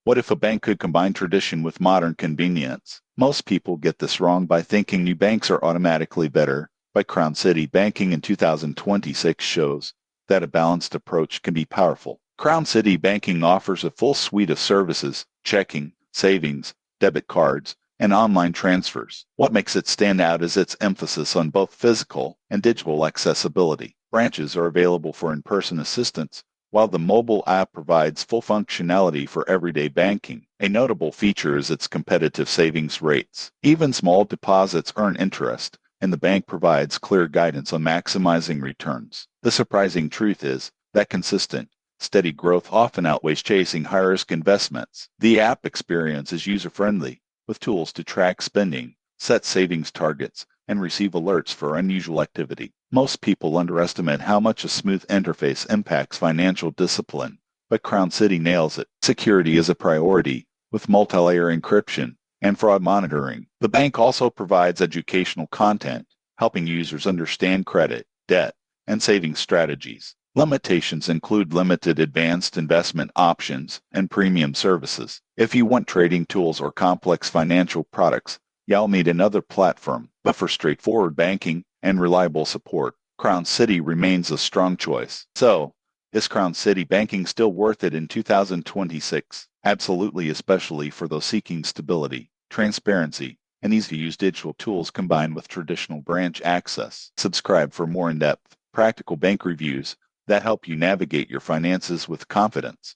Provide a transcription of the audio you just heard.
What if a bank could combine tradition with modern convenience? Most people get this wrong by thinking new banks are automatically better, but CrownCity Banking in 2026 shows that a balanced approach can be powerful. CrownCity Banking offers a full suite of services: checking, savings, debit cards, and online transfers. What makes it stand out is its emphasis on both physical and digital accessibility. Branches are available for in-person assistance, while the mobile app provides full functionality for everyday banking. A notable feature is its competitive savings rates. Even small deposits earn interest, and the bank provides clear guidance on maximizing returns. The surprising truth is that consistent, steady growth often outweighs chasing high-risk investments. The app experience is user-friendly, with tools to track spending, set savings targets, and receive alerts for unusual activity. Most people underestimate how much a smooth interface impacts financial discipline, but CrownCity nails it. Security is a priority, with multi-layer encryption and fraud monitoring. The bank also provides educational content, helping users understand credit, debt, and saving strategies. Limitations include limited advanced investment options and premium services. If you want trading tools or complex financial products, you'll need another platform, but for straightforward banking and reliable support, CrownCity remains a strong choice. So, is CrownCity Banking still worth it in 2026? Absolutely, especially for those seeking stability, transparency, and easy-to-use digital tools combined with traditional branch access. Subscribe for more in-depth, practical bank reviews that help you navigate your finances with confidence.